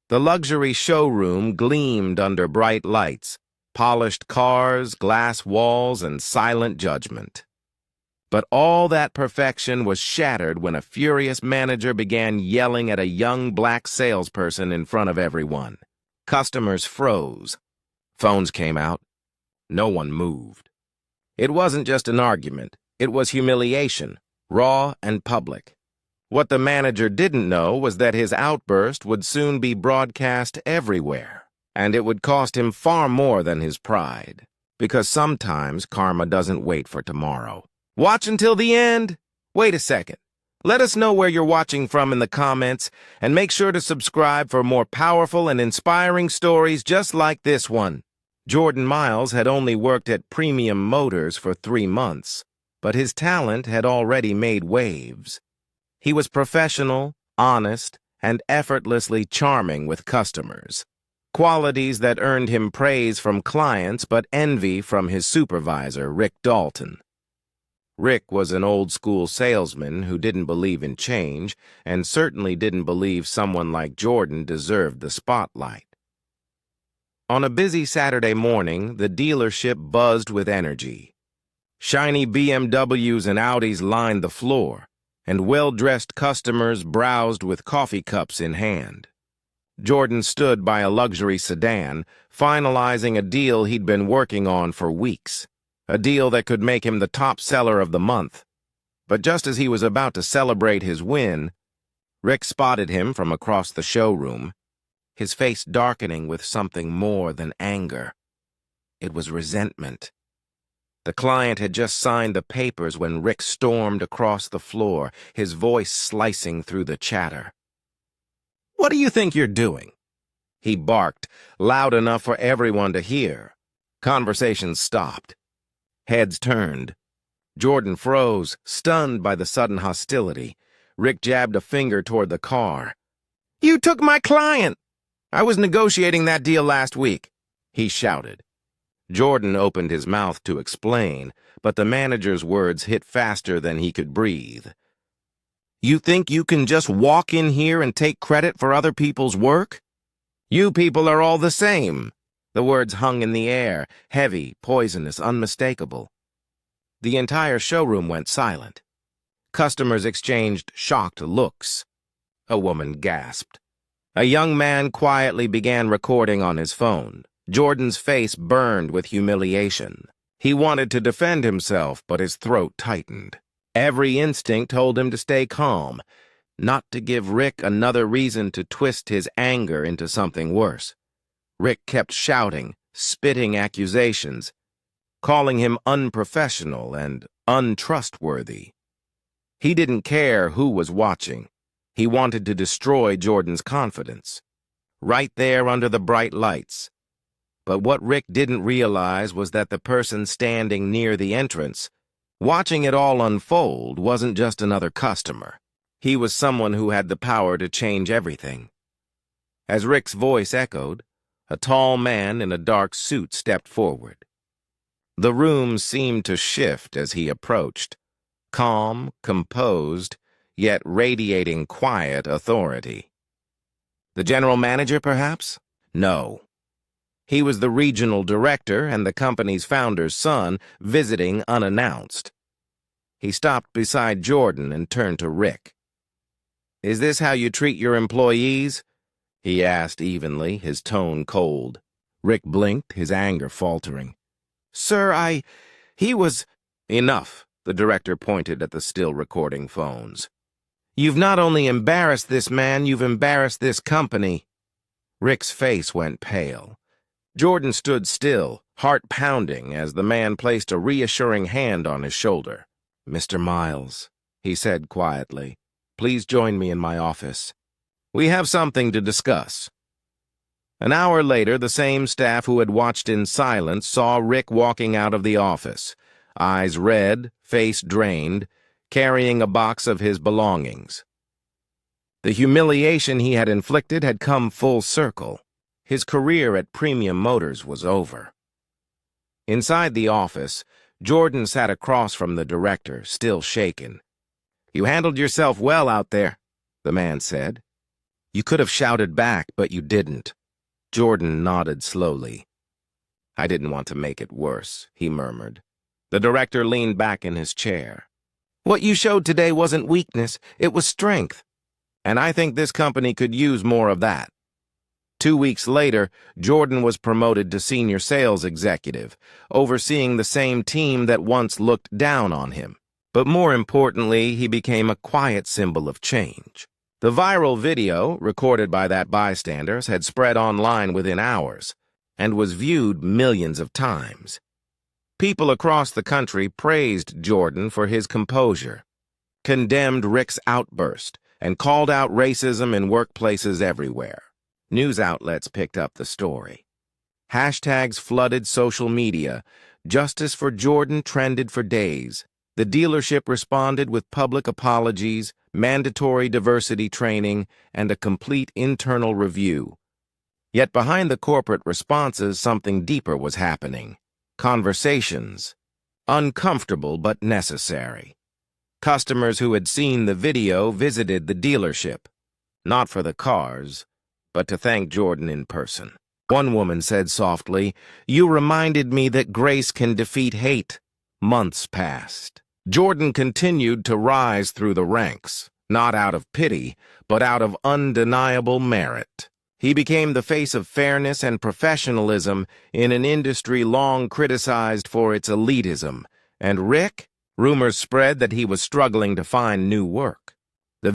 The luxury showroom gleamed under bright lights, polished cars, glass walls, and silent judgment. But all that perfection was shattered when a furious manager began yelling at a young black salesperson in front of everyone. Customers froze. Phones came out. No one moved. It wasn't just an argument. It was humiliation, raw and public. What the manager didn't know was that his outburst would soon be broadcast everywhere, and it would cost him far more than his pride, because sometimes karma doesn't wait for tomorrow. Watch until the end? Wait a second. Let us know where you're watching from in the comments, and make sure to subscribe for more powerful and inspiring stories just like this one. Jordan Miles had only worked at Premium Motors for 3 months, but his talent had already made waves. He was professional, honest, and effortlessly charming with customers, qualities that earned him praise from clients but envy from his supervisor, Rick Dalton. Rick was an old-school salesman who didn't believe in change and certainly didn't believe someone like Jordan deserved the spotlight. On a busy Saturday morning, the dealership buzzed with energy. Shiny BMWs and Audis lined the floor, and well-dressed customers browsed with coffee cups in hand. Jordan stood by a luxury sedan, finalizing a deal he'd been working on for weeks, a deal that could make him the top seller of the month. But just as he was about to celebrate his win, Rick spotted him from across the showroom, his face darkening with something more than anger. It was resentment. The client had just signed the papers when Rick stormed across the floor, his voice slicing through the chatter. "What do you think you're doing?" He barked, loud enough for everyone to hear. Conversation stopped. Heads turned. Jordan froze, stunned by the sudden hostility. Rick jabbed a finger toward the car. "You took my client! I was negotiating that deal last week," he shouted. Jordan opened his mouth to explain, but the manager's words hit faster than he could breathe. "You think you can just walk in here and take credit for other people's work? You people are all the same." The words hung in the air, heavy, poisonous, unmistakable. The entire showroom went silent. Customers exchanged shocked looks. A woman gasped. A young man quietly began recording on his phone. Jordan's face burned with humiliation. He wanted to defend himself, but his throat tightened. Every instinct told him to stay calm, not to give Rick another reason to twist his anger into something worse. Rick kept shouting, spitting accusations, calling him unprofessional and untrustworthy. He didn't care who was watching. He wanted to destroy Jordan's confidence. Right there under the bright lights. But what Rick didn't realize was that the person standing near the entrance, watching it all unfold, wasn't just another customer. He was someone who had the power to change everything. As Rick's voice echoed, a tall man in a dark suit stepped forward. The room seemed to shift as he approached, calm, composed, yet radiating quiet authority. The general manager, perhaps? No. He was the regional director and the company's founder's son, visiting unannounced. He stopped beside Jordan and turned to Rick. "Is this how you treat your employees?" he asked evenly, his tone cold. Rick blinked, his anger faltering. "Sir, he was—" "Enough," the director pointed at the still recording phones. "You've not only embarrassed this man, you've embarrassed this company." Rick's face went pale. Jordan stood still, heart pounding, as the man placed a reassuring hand on his shoulder. "Mr. Miles," he said quietly, "please join me in my office. We have something to discuss." An hour later, the same staff who had watched in silence saw Rick walking out of the office, eyes red, face drained, carrying a box of his belongings. The humiliation he had inflicted had come full circle. His career at Premium Motors was over. Inside the office, Jordan sat across from the director, still shaken. "You handled yourself well out there," the man said. You could have shouted back, but you didn't. Jordan nodded slowly. I didn't want to make it worse, he murmured. The director leaned back in his chair. What you showed today wasn't weakness, it was strength. And I think this company could use more of that. 2 weeks later, Jordan was promoted to senior sales executive, overseeing the same team that once looked down on him. But more importantly, he became a quiet symbol of change. The viral video, recorded by that bystanders, had spread online within hours and was viewed millions of times. People across the country praised Jordan for his composure, condemned Rick's outburst, and called out racism in workplaces everywhere. News outlets picked up the story. Hashtags flooded social media. Justice for Jordan trended for days. The dealership responded with public apologies, mandatory diversity training, and a complete internal review. Yet behind the corporate responses, something deeper was happening. Conversations. Uncomfortable but necessary. Customers who had seen the video visited the dealership. Not for the cars, but to thank Jordan in person. One woman said softly, "You reminded me that grace can defeat hate." Months passed. Jordan continued to rise through the ranks, not out of pity, but out of undeniable merit. He became the face of fairness and professionalism in an industry long criticized for its elitism. And Rick? Rumors spread that he was struggling to find new work.